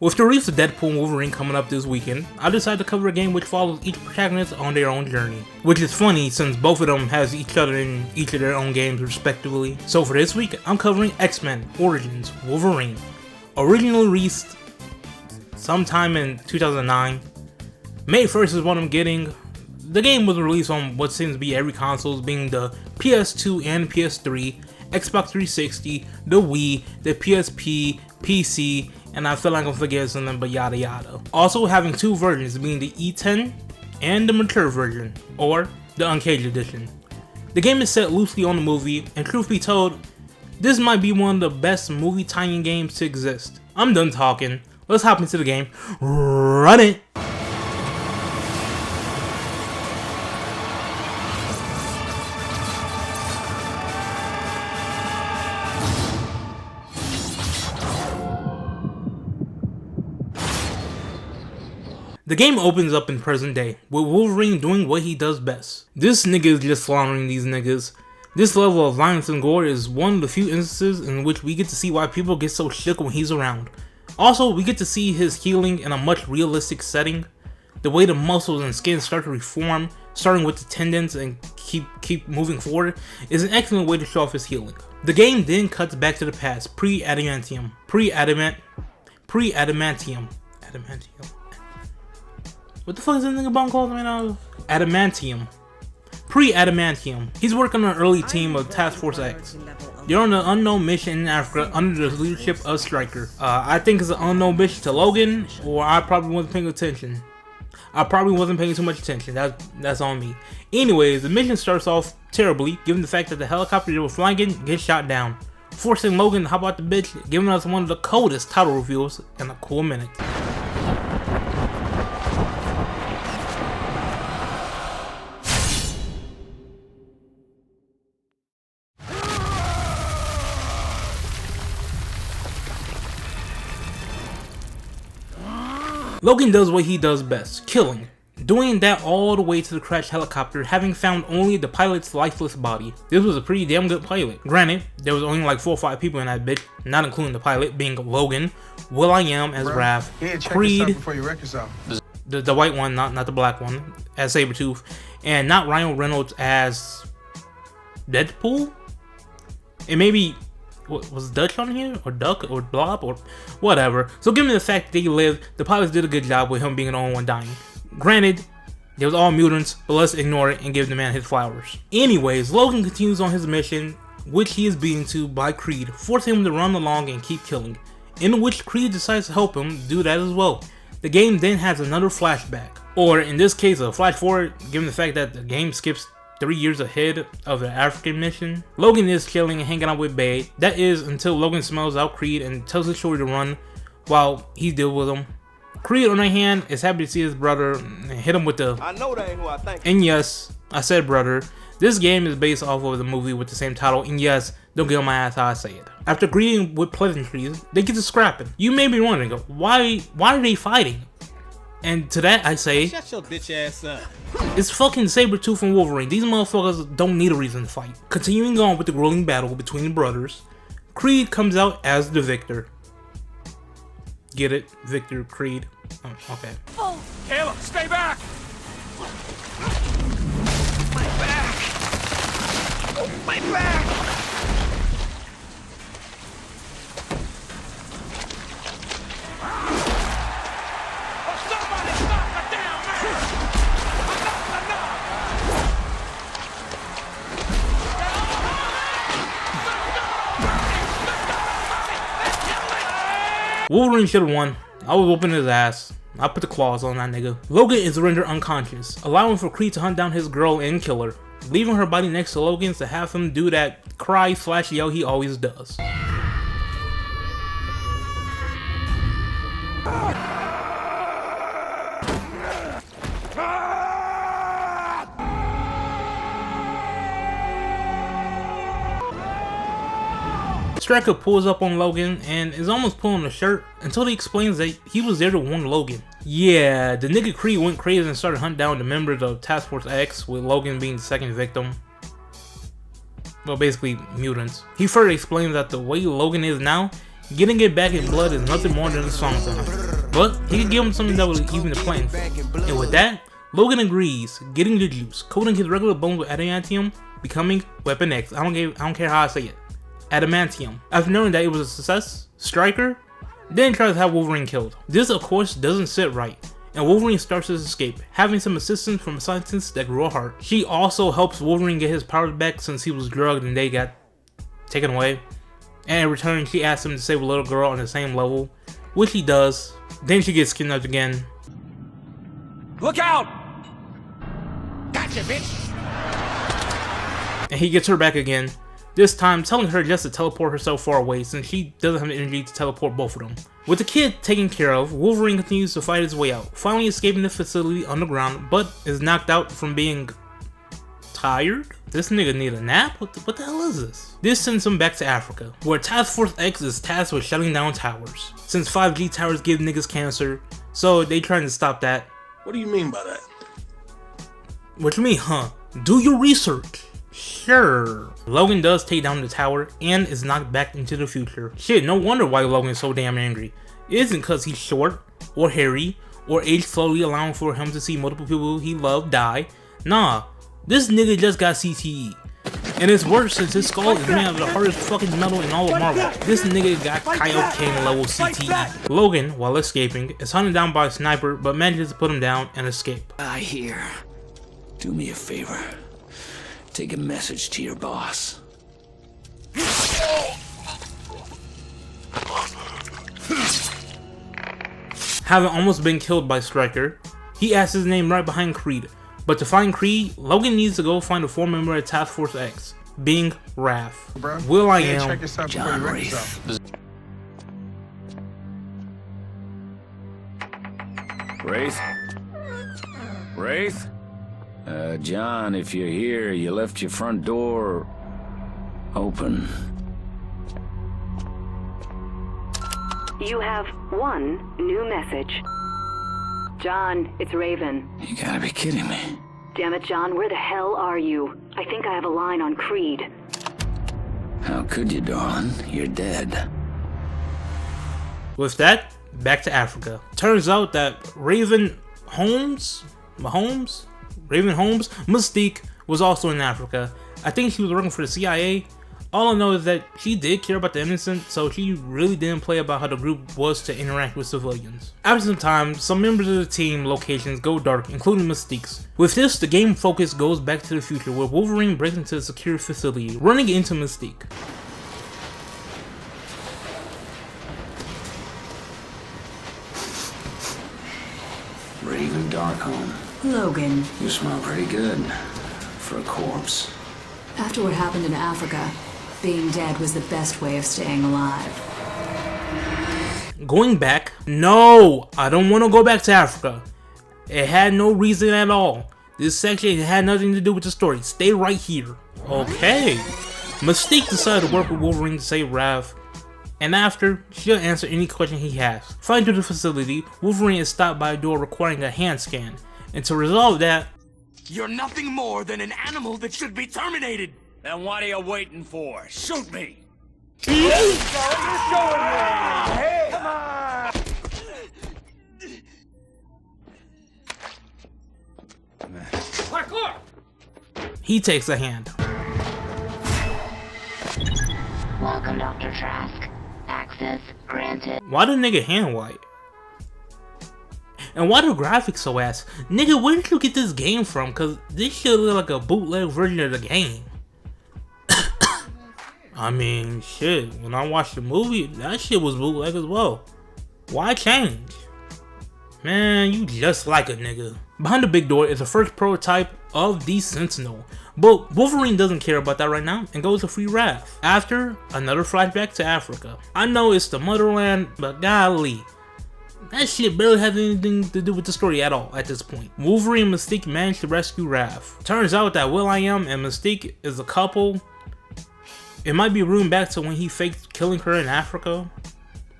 With the release of Deadpool and Wolverine coming up this weekend, I decided to cover a game which follows each protagonist on their own journey. Which is funny since both of them has each other in each of their own games respectively. So for this week, I'm covering X-Men Origins Wolverine. Originally released sometime in 2009. May 1st is what I'm getting. The game was released on what seems to be every console, being the PS2 and PS3, Xbox 360, the Wii, the PSP, PC, and I feel like I'm forgetting something, but yada yada. Also having two versions, being the E10 and the mature version, or the Uncaged edition. The game is set loosely on the movie, and truth be told, this might be one of the best movie tie-in games to exist. I'm done talking, let's hop into the game. Run it! The game opens up in present day, with Wolverine doing what he does best. This nigga is just slaughtering these niggas. This level of violence and gore is one of the few instances in which we get to see why people get so shook when he's around. Also, we get to see his healing in a much realistic setting. The way the muscles and skin start to reform, starting with the tendons and keep moving forward, is an excellent way to show off his healing. The game then cuts back to the past, pre-adamantium. What the fuck is this nigga bone called right now? Adamantium. Pre-adamantium. He's working on an early team of Task Force X. They're on an unknown mission in Africa under the leadership of Stryker. I think it's an unknown mission to Logan, or I probably wasn't paying attention. I probably wasn't paying too much attention. That's on me. Anyways, the mission starts off terribly, given the fact that the helicopter they were flying in gets shot down, forcing Logan to hop out the bitch, giving us one of the coldest title reveals in a cool minute. Logan does what he does best, killing. Doing that all the way to the crashed helicopter, having found only the pilot's lifeless body. This was a pretty damn good pilot. Granted, there was only like 4 or 5 people in that bitch, not including the pilot, being Logan, Will.I.Am as Raph, Creed, the white one, not the black one, as Sabretooth, and not Ryan Reynolds as Deadpool? And maybe was Dutch on here, or Duck, or Blob, or whatever. So given the fact that they lived, the pilots did a good job with him being the only one dying. Granted, they was all mutants, but let's ignore it and give the man his flowers. Anyways, Logan continues on his mission, which he is beaten to by Creed, forcing him to run along and keep killing, in which Creed decides to help him do that as well. The game then has another flashback, or in this case a flash forward, given the fact that the game skips 3 years ahead of the African mission. Logan is chilling and hanging out with Bae. That is until Logan smells out Creed and tells his shorty to run while he deals with him. Creed, on the other hand, is happy to see his brother and hit him with the "I know that ain't who I think." And yes, I said brother. This game is based off of the movie with the same title, and yes, don't get on my ass how I say it. After greeting with pleasantries, they get to scrapping. You may be wondering, why are they fighting? And to that I say, shut your bitch ass up. It's fucking Sabretooth and Wolverine. These motherfuckers don't need a reason to fight. Continuing on with the grueling battle between the brothers, Creed comes out as the victor. Get it? Victor, Creed. Oh, okay. Oh. Caleb, stay back! My back! Oh, my back! Wolverine should have won. I was whooping his ass. I put the claws on that nigga. Logan is rendered unconscious, allowing for Creed to hunt down his girl and kill her, leaving her body next to Logan's to have him do that cry/yell he always does. Stryker pulls up on Logan and is almost pulling the shirt until he explains that he was there to warn Logan. Yeah, the nigga Creed went crazy and started hunting down the members of Task Force X, with Logan being the second victim. Well, basically mutants. He further explains that the way Logan is now, getting it back in blood is nothing more than a song to him. but he could give him something that would even the playing field. And with that, Logan agrees, getting the juice, coating his regular bones with adamantium, becoming Weapon X. I don't care how I say it. Adamantium. After knowing that it was a success, Stryker then tries to have Wolverine killed. This of course doesn't sit right, and Wolverine starts his escape, having some assistance from a scientist that grew a heart. She also helps Wolverine get his powers back since he was drugged and they got taken away. And in return, she asks him to save a little girl on the same level, which he does. Then she gets kidnapped again. Look out! Gotcha, bitch! And he gets her back again, this time telling her just to teleport herself far away since she doesn't have the energy to teleport both of them. With the kid taken care of, Wolverine continues to fight his way out, finally escaping the facility underground, but is knocked out from being tired? This nigga need a nap? What the hell is this? This sends him back to Africa, where Task Force X is tasked with shutting down towers, since 5G towers give niggas cancer, so they trying to stop that. What do you mean by that? What you mean, huh? Do your research. Sure. Logan does take down the tower and is knocked back into the future. Shit, no wonder why Logan is so damn angry. It isn't cause he's short, or hairy, or age slowly allowing for him to see multiple people he loved die. Nah, this nigga just got CTE. And it's worse since his skull is made out of the hardest fucking metal in all of Marvel. This nigga got Kaioken level CTE. Logan, while escaping, is hunted down by a sniper but manages to put him down and escape. I hear. Do me a favor. Take a message to your boss. Having almost been killed by Stryker, he asks his name right behind Creed. But to find Creed, Logan needs to go find a former member of Task Force X, being Raph. Will.i.am, John Wraith. Wraith? Wraith? John, if you're here, you left your front door open. You have one new message. John, it's Raven. You gotta be kidding me. Damn it, John, where the hell are you? I think I have a line on Creed. How could you, darling? You're dead. With that, back to Africa. Turns out that Raven Holmes, Mystique, was also in Africa. I think she was working for the CIA. All I know is that she did care about the innocent, so she really didn't play about how the group was to interact with civilians. After some time, some members of the team locations go dark, including Mystique's. With this, the game focus goes back to the future, where Wolverine breaks into a secure facility, running into Mystique. Raven Darkholme. Logan. You smell pretty good for a corpse. After what happened in Africa, being dead was the best way of staying alive. Going back? No! I don't want to go back to Africa. It had no reason at all. This section had nothing to do with the story. Stay right here. Okay. Mystique decided to work with Wolverine to save Raph, and after, she'll answer any question he has. Flying to the facility, Wolverine is stopped by a door requiring a hand scan, and to resolve that, you're nothing more than an animal that should be terminated! Then what are you waiting for? Shoot me! he takes a hand. Welcome, Dr. Trask. Access granted. Why the nigga hand white? And why the graphics so ass? Nigga, where did you get this game from? Cause this shit look like a bootleg version of the game. I mean, shit, when I watched the movie, that shit was bootleg as well. Why change? Man, you just like a nigga. Behind the big door is the first prototype of the Sentinel. But Wolverine doesn't care about that right now and goes to free Raph. After, another flashback to Africa. I know it's the motherland, but golly, that shit barely has anything to do with the story at all at this point. Wolverine and Mystique managed to rescue Raph. Turns out that Will.i.am and Mystique is a couple. It might be rooting back to when he faked killing her in Africa.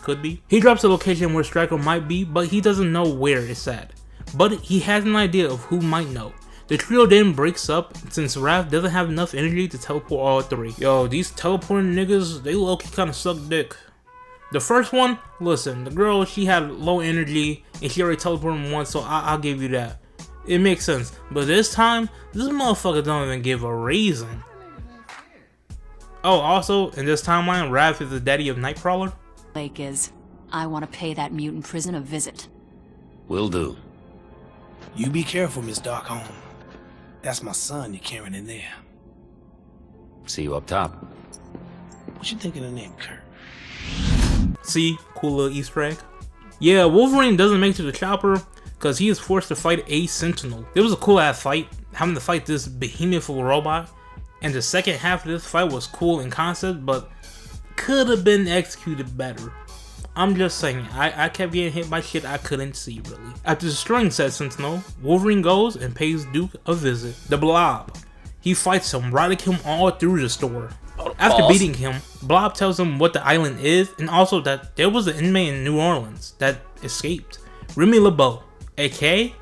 Could be. He drops a location where Stryker might be, but he doesn't know where it's at. But he has an idea of who might know. The trio then breaks up since Raph doesn't have enough energy to teleport all three. Yo, these teleporting niggas, they low-key kinda suck dick. The first one, listen, the girl, she had low energy and she already teleported him once, so I'll give you that. It makes sense. But this time, this motherfucker don't even give a reason. Oh, also, in this timeline, Raph is the daddy of Nightcrawler. Lake is. I want to pay that mutant prison a visit. Will do. You be careful, Miss Darkholme. That's my son you're carrying in there. See you up top. What you think of the name, Kurt? See, cool little Easter egg. Yeah, Wolverine doesn't make it to the chopper because he is forced to fight a Sentinel. It was a cool ass fight, having to fight this behemoth of a robot. And the second half of this fight was cool in concept, but could have been executed better. I'm just saying, I kept getting hit by shit I couldn't see really. After destroying said Sentinel, Wolverine goes and pays Duke a visit. The Blob. He fights him, riding him all through the store. After beating him, Blob tells him what the island is and also that there was an inmate in New Orleans that escaped. Remy LeBeau, aka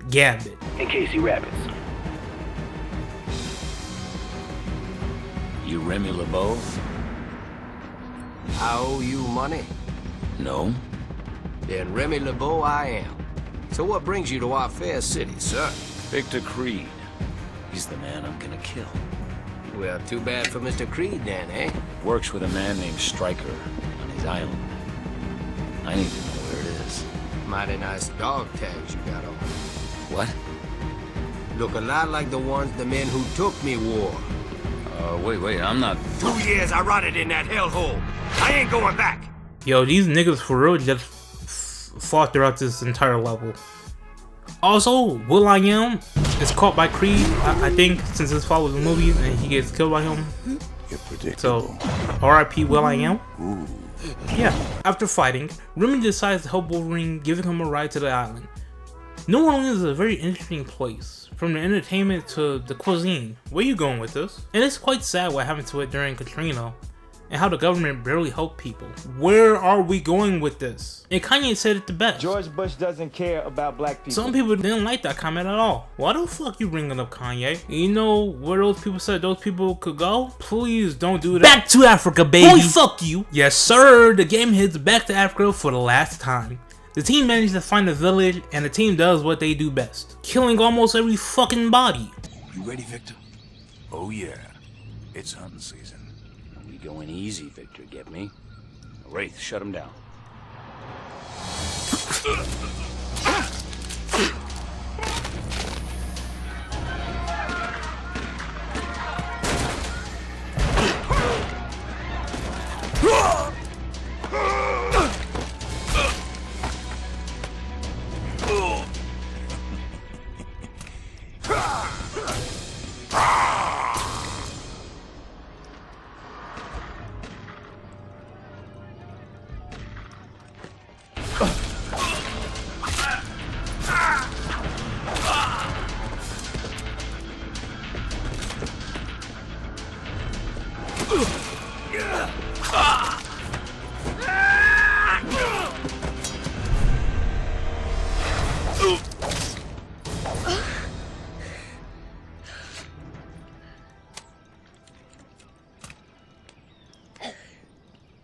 Gambit. And Casey Rabbits. You Remy LeBeau? I owe you money? No. Then Remy LeBeau I am. So what brings you to our fair city, sir? Victor Creed. He's the man I'm gonna kill. Well, too bad for Mr. Creed then, eh? Works with a man named Stryker on his island. I need to know where it is. Mighty nice dog tags you got on. What? Look a lot like the ones the men who took me wore. Wait, I'm not... 2 years I rotted in that hellhole. I ain't going back. Yo, these niggas for real just fought throughout this entire level. Also, will.i.am is caught by Creed, I think, since this follows the movie and he gets killed by him. So, R.I.P. will.i.am. Yeah, after fighting, Remy decides to help Wolverine, giving him a ride to the island. New Orleans is a very interesting place, from the entertainment to the cuisine. Where you going with this? And it's quite sad what happened to it during Katrina, and how the government barely helped people. Where are we going with this? And Kanye said it the best. George Bush doesn't care about black people. Some people didn't like that comment at all. Why the fuck you bringing up Kanye? You know where those people said those people could go? Please don't do that. Back to Africa, baby. Boy, fuck you. Yes, sir. The game hits back to Africa for the last time. The team manages to find a village, and the team does what they do best. Killing almost every fucking body. You ready, Victor? Oh yeah. It's hunting season. We going easy, Victor, get me? Wraith, shut him down.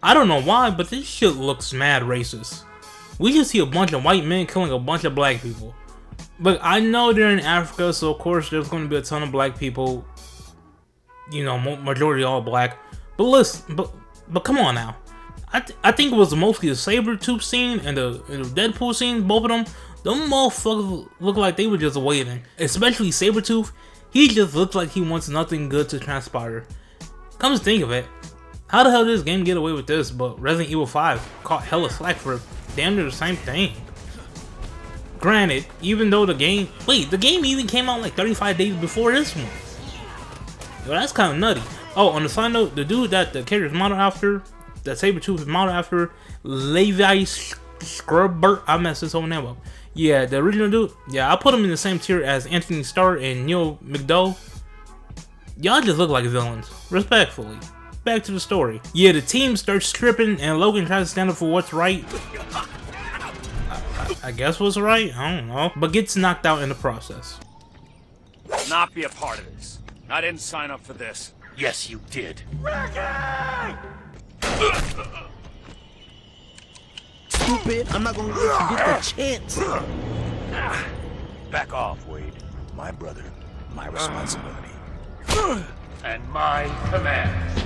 I don't know why, but this shit looks mad racist. We just see a bunch of white men killing a bunch of black people. But I know they're in Africa, so of course there's going to be a ton of black people. You know, majority all black. But listen, but come on now. I think it was mostly the Sabretooth scene and the Deadpool scene, both of them. Them motherfuckers look like they were just waiting. Especially Sabretooth. He just looks like he wants nothing good to transpire. Come to think of it, how the hell did this game get away with this, but Resident Evil 5 caught hella slack for damn near the same thing? Granted, even though the game even came out like 35 days before this one. Yo, that's kind of nutty. Oh, on the side note, the dude that the character is modeled after, that Sabretooth is modeled after, Levi Scrubbert, I messed his whole name up. Yeah, the original dude, yeah, I put him in the same tier as Anthony Starr and Neil McDowell. Y'all just look like villains, respectfully. Back to the story. Yeah, the team starts tripping and Logan tries to stand up for what's right. I guess what's right? I don't know. But gets knocked out in the process. Not be a part of this. I didn't sign up for this. Yes, you did. stupid. I'm not gonna let you get the chance. Back off, Wade. My brother, my responsibility. And my command.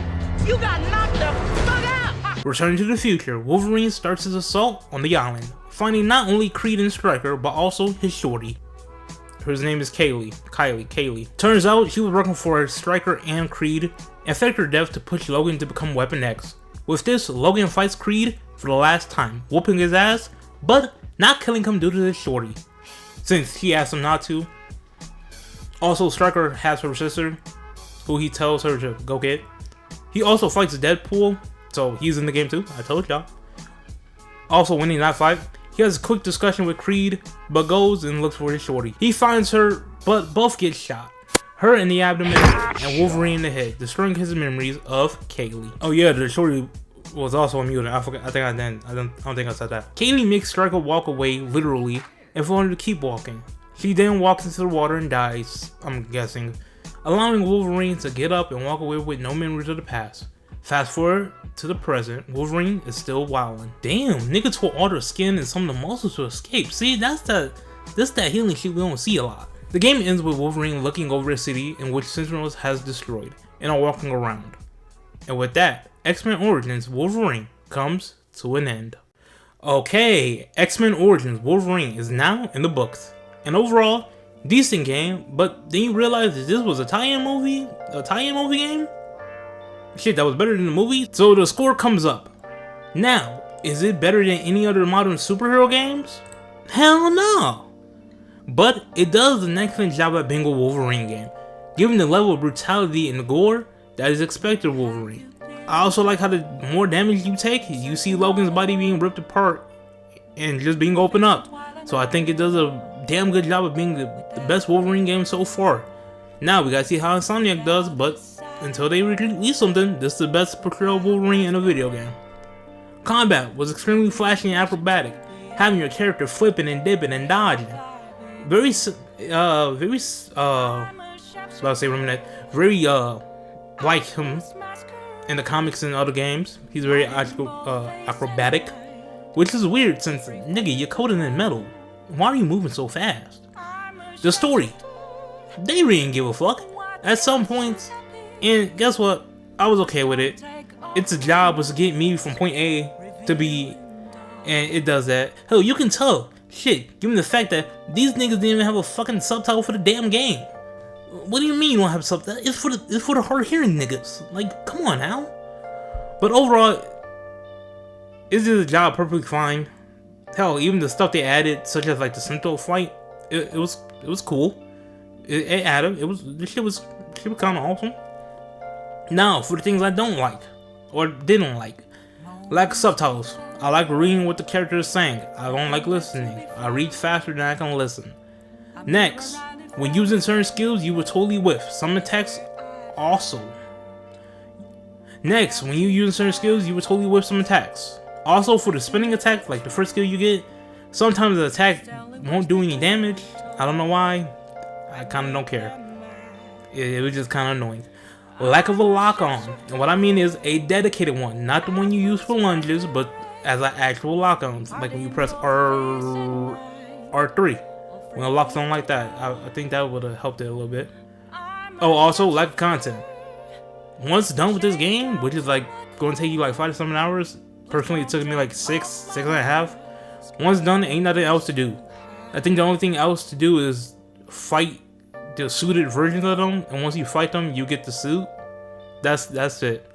You got knocked the fuck out! Returning to the future, Wolverine starts his assault on the island, finding not only Creed and Stryker, but also his shorty. Her name is Kaylee. Turns out she was working for Stryker and Creed, and faked her death to push Logan to become Weapon X. With this, Logan fights Creed for the last time, whooping his ass, but not killing him due to his shorty, since he asked him not to. Also, Stryker has her sister, who he tells her to go get. He also fights Deadpool, so he's in the game too, I told y'all. Also, winning that fight, he has a quick discussion with Creed, but goes and looks for his shorty. He finds her, but both get shot. Her in the abdomen, and Wolverine in the head, destroying his memories of Kaylee. Oh yeah, the shorty was also a mutant. I forgot. I don't think I said that. Kaylee makes Stryker walk away, literally, and for him to keep walking. She then walks into the water and dies, I'm guessing, allowing Wolverine to get up and walk away with no memories of the past. Fast forward to the present, Wolverine is still wildin'. Damn, nigga tore all their skin and some of the muscles to escape. See, that's that healing shit we don't see a lot. The game ends with Wolverine looking over a city in which Sentinels has destroyed, and are walking around. And with that, X-Men Origins Wolverine comes to an end. Okay, X-Men Origins Wolverine is now in the books. And overall, decent game, but then you realize that this was a tie-in movie game? Shit, that was better than the movie? So the score comes up. Now, is it better than any other modern superhero games? Hell no! But it does an excellent job at being a Wolverine game, given the level of brutality and gore that is expected of Wolverine. I also like how the more damage you take, you see Logan's body being ripped apart and just being opened up. So I think it does a damn good job of being the best Wolverine game so far. Now we gotta see how Insomniac does, but until they release something, this is the best portrayal of Wolverine in a video game. Combat was extremely flashy and acrobatic, having your character flipping and dipping and dodging. Very like him in the comics and other games. He's very acrobatic, which is weird since, nigga, you're coated in metal. Why are you moving so fast? The story, they really didn't give a fuck at some points, and guess what? I was okay with it. Its job was to get me from point A to B, and it does that. Hell, you can tell. Shit, given the fact that these niggas didn't even have a fucking subtitle for the damn game. What do you mean you don't have subtitles? It's for the hard hearing niggas. Like, come on now. But overall, it did the job perfectly fine. Hell, even the stuff they added, such as like the Sentinel fight, it was cool. It added. This shit was kind of awesome. Now, for the things I don't like or didn't like, lack of subtitles. I like reading what the character is saying. I don't like listening. I read faster than I can listen. Next, when using certain skills, you will totally whiff. Some attacks also. Next, when you use certain skills, you will totally whiff some attacks. Also, for the spinning attack, like the first skill you get, sometimes the attack won't do any damage. I don't know why. I kind of don't care. It was just kind of annoying. Lack of a lock-on, and what I mean is a dedicated one, not the one you use for lunges, but as an actual lock-on, like when you press R3, when it locks on like that. I think that would have helped it a little bit. Oh, also lack of content. Once done with this game, which is like going to take you like 5 to 7 hours. Personally, it took me like 6 and a half. Once done, ain't nothing else to do. I think the only thing else to do is fight the suited versions of them, and once you fight them, you get the suit. That's it.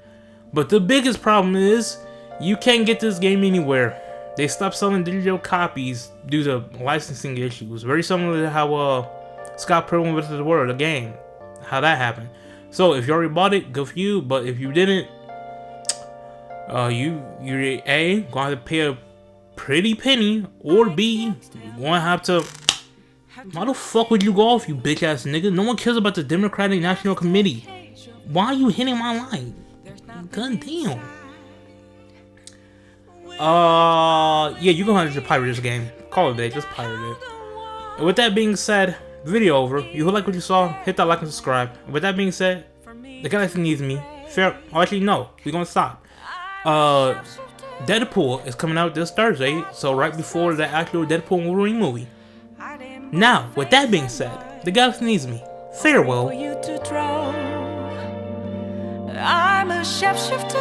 But the biggest problem is you can't get this game anywhere. They stopped selling digital copies due to licensing issues. Very similar to how Scott Pilgrim vs. the World, the game, how that happened. So if you already bought it, good for you. But if you didn't, you're A, gonna have to pay a pretty penny, or B, you're gonna have to. Why the fuck would you go off, you bitch ass nigga? No one cares about the Democratic National Committee. Why are you hitting my line? God damn. Yeah, you're gonna have to pirate this game. Call it a day, just pirate it. And with that being said, video over. You like what you saw, hit that like and subscribe. And with that being said, the galaxy needs me. Fair. Actually, no, we're gonna stop. Deadpool is coming out this Thursday, so right before the actual Deadpool and Wolverine movie. Now, with that being said, the galaxy needs me. Farewell. I'm a shapeshifter,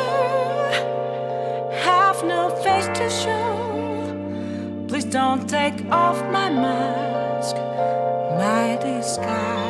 have no face to show. Please don't take off my mask, my disguise.